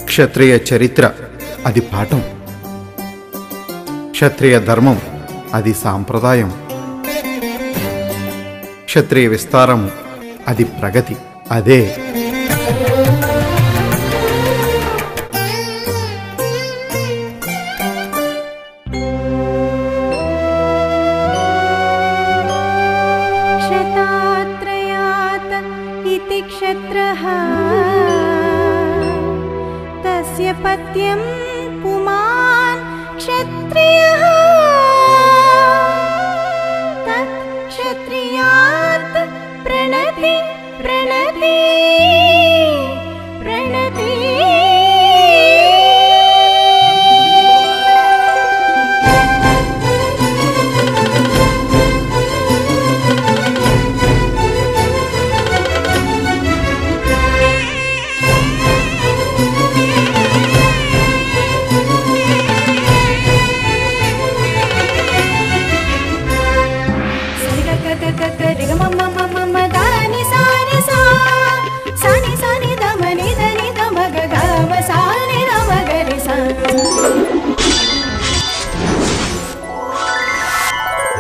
క్షత్రియ చరిత్ర అది పాఠం, క్షత్రియ ధర్మం అది సాంప్రదాయం, క్షత్రియ విస్తారం అది ప్రగతి. అదే క్షతాత్రయాత ఇతి క్షత్రః తస్య పత్యం పుమాన్ క్షత్రియః తత్ క్షత్రియాత్ ప్రణతి ప్రణతి ప్రణతి.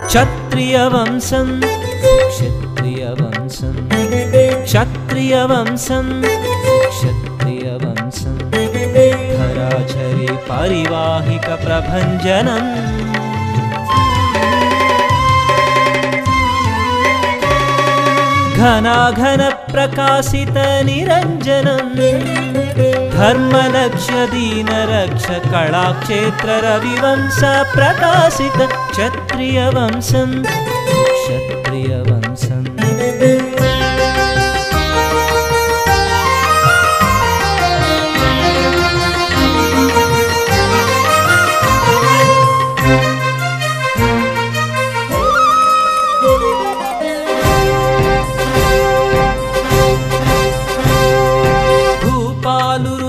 క్షత్రియవంశం క్షత్రియవంశం క్షత్రియవంశం క్షత్రియవంశం ధరాచరి పరివాహిక ప్రభంజనం ఘనాఘన ప్రకాశిత నిరంజనం ధర్మలక్ష్య దీనరక్ష కళాక్షేత్ర రవివంశ ప్రకాశిత క్షత్రియవంశం క్షత్రియవంశం.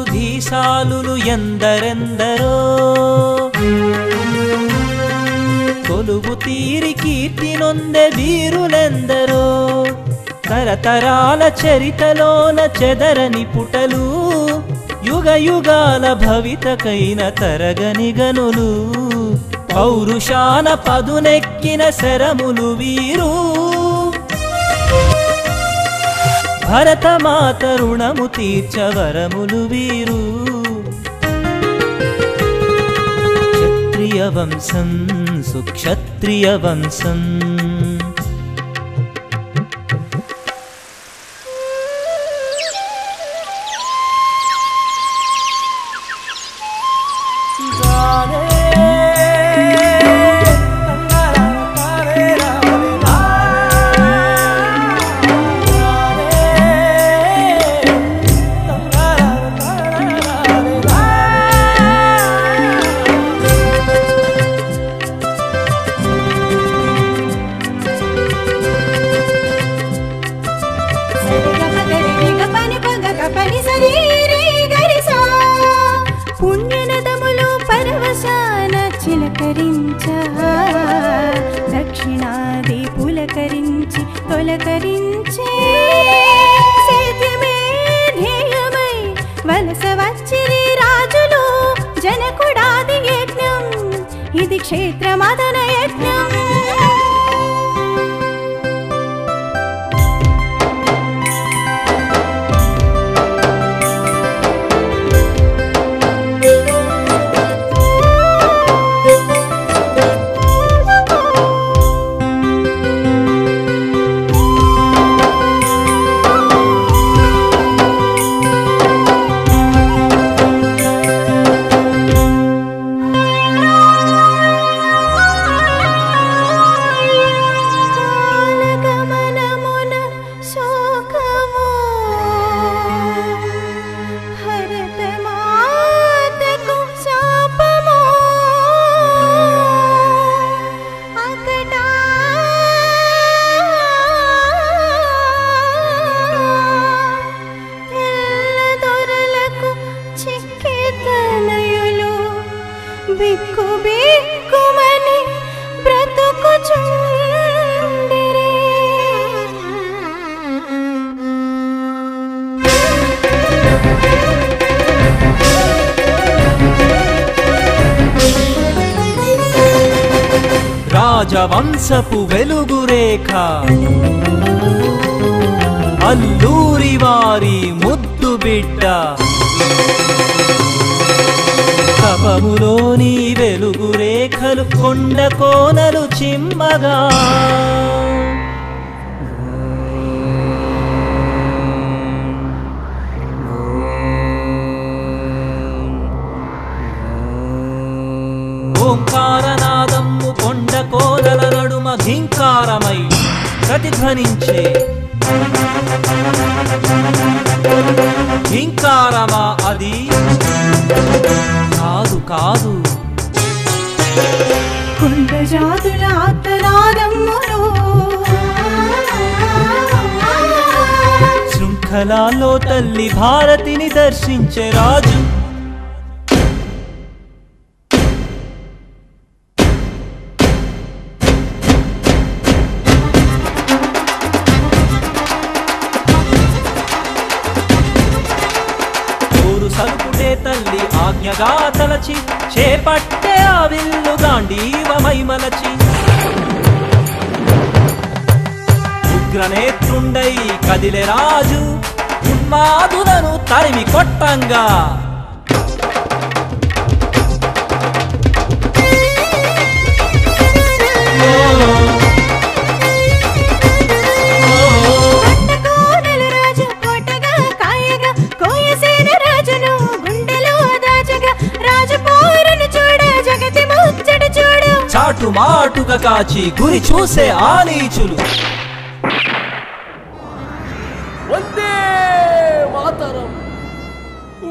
ధీశాలులు ఎందరెందరో కొలువు తీరి కీర్తి నొందె వీరులెందరో తరతరాల చరితలోన చెదరని పుటలు యుగ యుగాల భవితకైన తరగని గనులు పౌరుషాన పదునెక్కిన శరములు వీరు భరతమాత రుణము తీర్చవరములు వీరు క్షత్రియవంశం సుక్షత్రియవంశం. పుణ్యనదములు పరవశాన చిలకరించ దక్షిణాది పులకరించి తొలకరించే సేద్యమే ధ్యేయమై వలస వచ్చిరి రాజులు జనకుడాది యజ్ఞం ఇది క్షేత్రమదన యజ్ఞం. రాజవంశపు వెలుగురేఖ అల్లూరి వారి ముద్దు బిడ్డ తపములోని వెలుగురేఖలు కొండ కోనలు చిమ్మగా ఓంకారనాదము కొండ కోనల నడుమ ఘీంకారమై ప్రతిధ్వనించే ఘీంకారమా అది కాదు కాదు కొండ జాతుల ఆర్తనాదములు శృంఖలాల్లో తల్లి భారతిని దర్శించే రాజు సల్పుటే తల్లి ఆజ్ఞగా తలచి చేపట్టే ఆ విల్లు గాంధీవమై మలచి ఉగ్రనేత్రుండై కదిలే రాజు ఉన్మాదులను తరిమి కొట్టంగా చాటు మాటుగా కాచి గురి చూసే ఆ నీచులు వందే మాతరం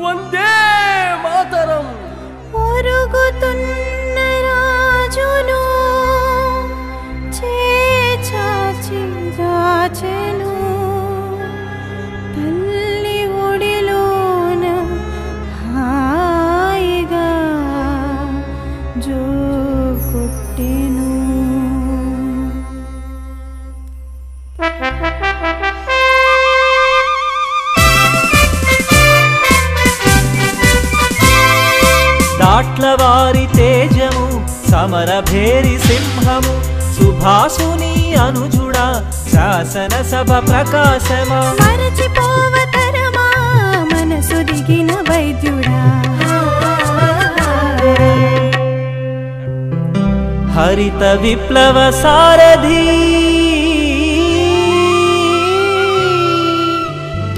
వందే మాతరం ఒరుగుతున్న రాజును చేచాచి దాచెను తల్లి ఒడిలోన హాయిగా జో కొట్టెను దాట్ల వారి తేజము సమరభేరి సింహము సుభాసుని అనుజుడా శాసనసభ ప్రకాశమా మరచిపోవతరమా మనసు దిగిన వైద్యుడా హరిత విప్లవ సారథి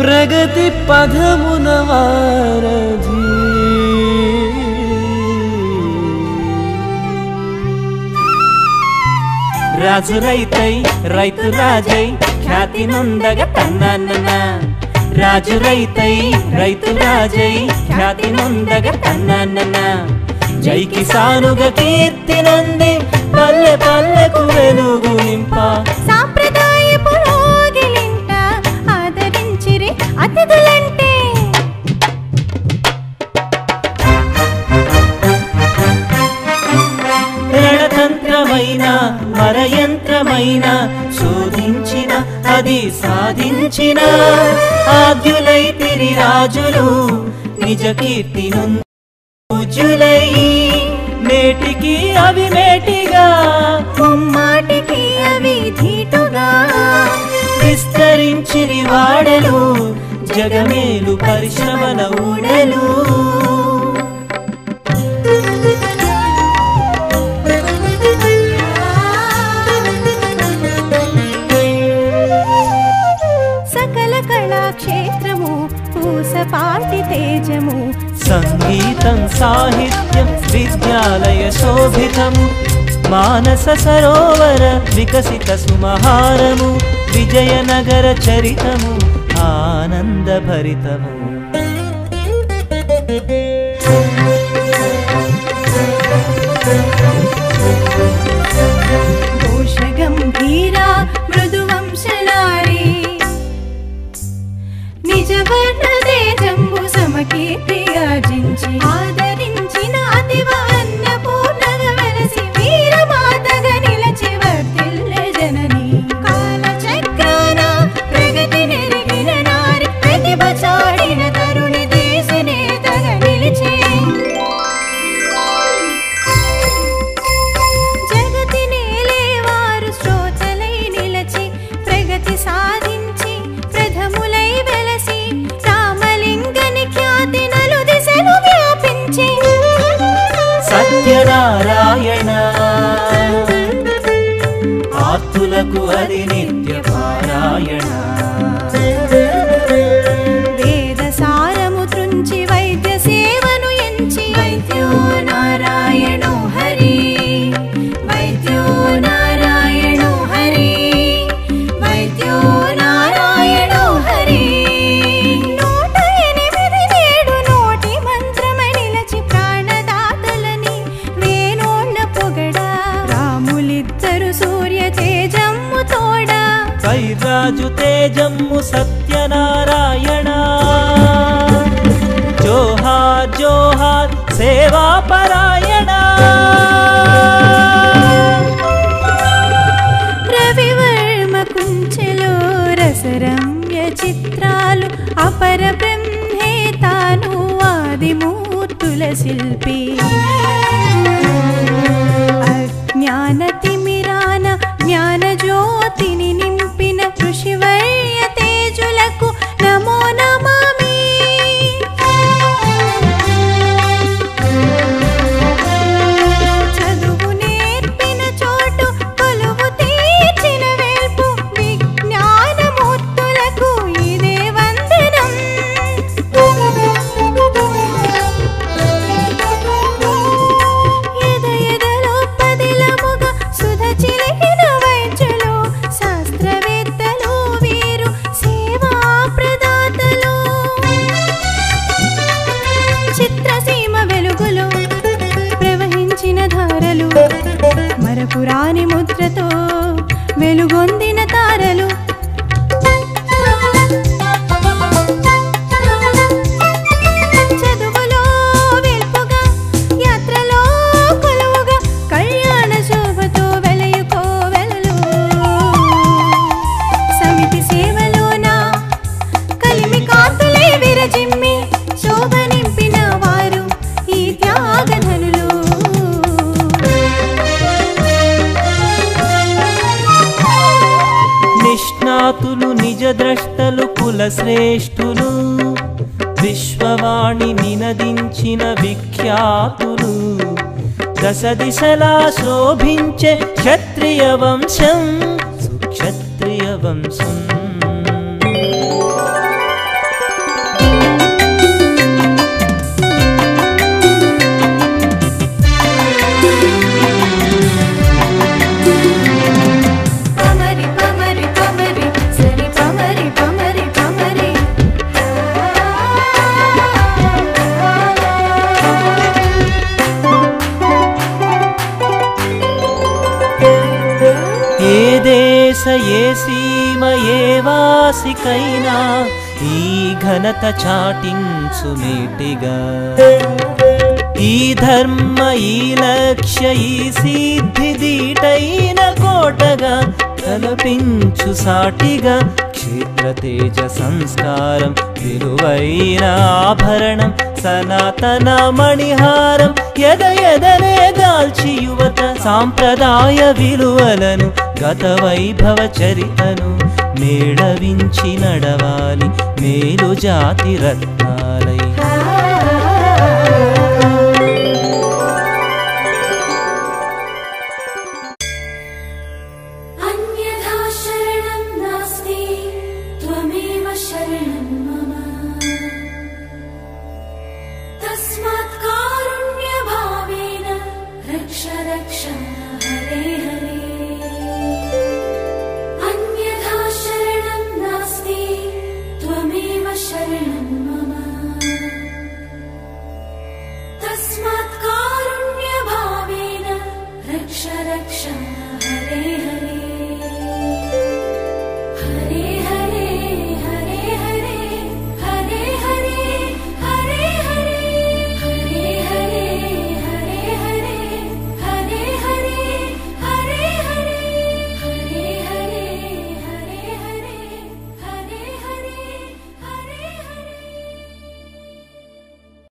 ప్రగతి పదమున వారధి రాజు రైతై రైతు రాజై ఖ్యాతి నొందగ తన్నన్న రాజు రైతై రైతు రాజై ఖ్యాతి నొందగ తన్నన్న జై కిసానుగా కీర్తి నంది పల్లె పల్లెకు వెలుగు నింప సాంప్రదాయ పురోగిలింట ఆదరించిరి అతిథులంటే రణతంత్రమైన మరయంత్రమైన శోధించిన అది సాధించిన ఆద్యులై తిరి రాజులు నిజ కీర్తి పూజ్యులై నేటికి అవి మేటిగా ముమ్మాటికి అవి ధీటుగా విస్తరించిరి వాడలు జగమేలు పరిశ్రమల ఊడలు సకల కళాక్షేత్రము పూసపాటి తేజము సంగీతం సాహిత్యం విద్యాలయ శోభితము మానస సరోవర వికసిత సుమహారము విజయనగర చరితము ఆనంద భరితము ఘోష గంభీర మృదువంశనారి నిజవర్ణ తేజంబు సమకీర్తిగాజించి ఆదరించిన అతివ అన్నపూర్ణగా వెలసి వీరమాతగా నిలచి వర్ధిల్లె జనని కాలచక్రాన ప్రగతి నెరిగిన నారి ప్రతిభ చాడిన తరుణి దేశ నేతగా నిలిచి భక్తులకు అది నిత్య పారాయణ. వేద సారము త్రుంచి వైద్య సేవను ఎంచి వైద్యో నారాయణో హరి, వైద్యో నారాయణో హరి, వైద్యో నారాయణో హరి. 108 నోటి మంత్రమై నిలచి ప్రాణదాతలని వేణోళ్ళ పొగడా. రాములిద్దరు సూర్య తేజమ్ము తోడా, కైరాజు తేజమ్ము సత్యనారాయణ. జోహార్ జోహార్ సేవా పరాయణ. రవివర్మ కుంచెలో రసరమ్య చిత్రాలు, అపర బ్రహ్మే తాను ఆదిమూర్తుల శిల్పి. అజ్ఞాన తిమిరాన జ్ఞాన జ్యోతిని నింపిన ఋషివర్య తేజులకు నమో నమామి. చదువు నేర్పిన చోటు కొలువు తీర్చిన వేల్పు విజ్ఞానమూర్తులకు ఇదే వందనం. ఎద ఎదలో పదిలముగా సుధ చిలికిన వైద్యులు, శాస్త్రవేత్తలు వీరు సేవా ప్రదాతలు. చిత్రసీమ వెలుగులో ప్రవహించిన ధారలు, మరపురాని ముద్రతో వెలుగొందిన తారలు. చదువులో వెల్పుగా యాత్రలో కొలువుగా కళ్యాణ శోభతో వెలయుకోవెలలు. సమితి సేవలోన కలిమి కాంతులే విరజిమ్మి శోభ నింపిన వారు ఈ త్యాగధనులు. నిష్ణాతులు నిజ ద్రష్టలు కులశ్రేష్ఠులు, విశ్వవాణి నినదించిన విఖ్యాతులు. దశ దిశలా శోభించే క్షత్రియ వంశం, సుక్షత్రియ వంశం. పమరి పమరి పమరి సరి పమరి పమరి పమరి. ఏ దేశ ఏ సీమ ఏ వాసికైనా ఈ ఘనత చాటించు మేటిగా. ఈ ధర్మ ఈ లక్ష్య ఈ సిద్ధి దీటైన కోటగా కల్పించు సాటిగా. క్షేత్ర తేజ సంస్కారం విలువైన ఆభరణం, సనాతన మణిహారం ఎద ఎదనే దాల్చి యువత సాంప్రదాయ విలువలను గత వైభవ చరితను మేళవించి నడవాలి మేలు జాతి రత్నాలై. అన్యథా శరణం నాస్తి త్వమేవ శరణం మమ. తస్మాత్ కారుణ్య భావేన రక్ష రక్ష హరే హరే. అన్యథా శరణం నాస్తి త్వమేవ శరణం మమ. తస్మాత్ కారుణ్య భావేన రక్ష రక్ష హరే హరే.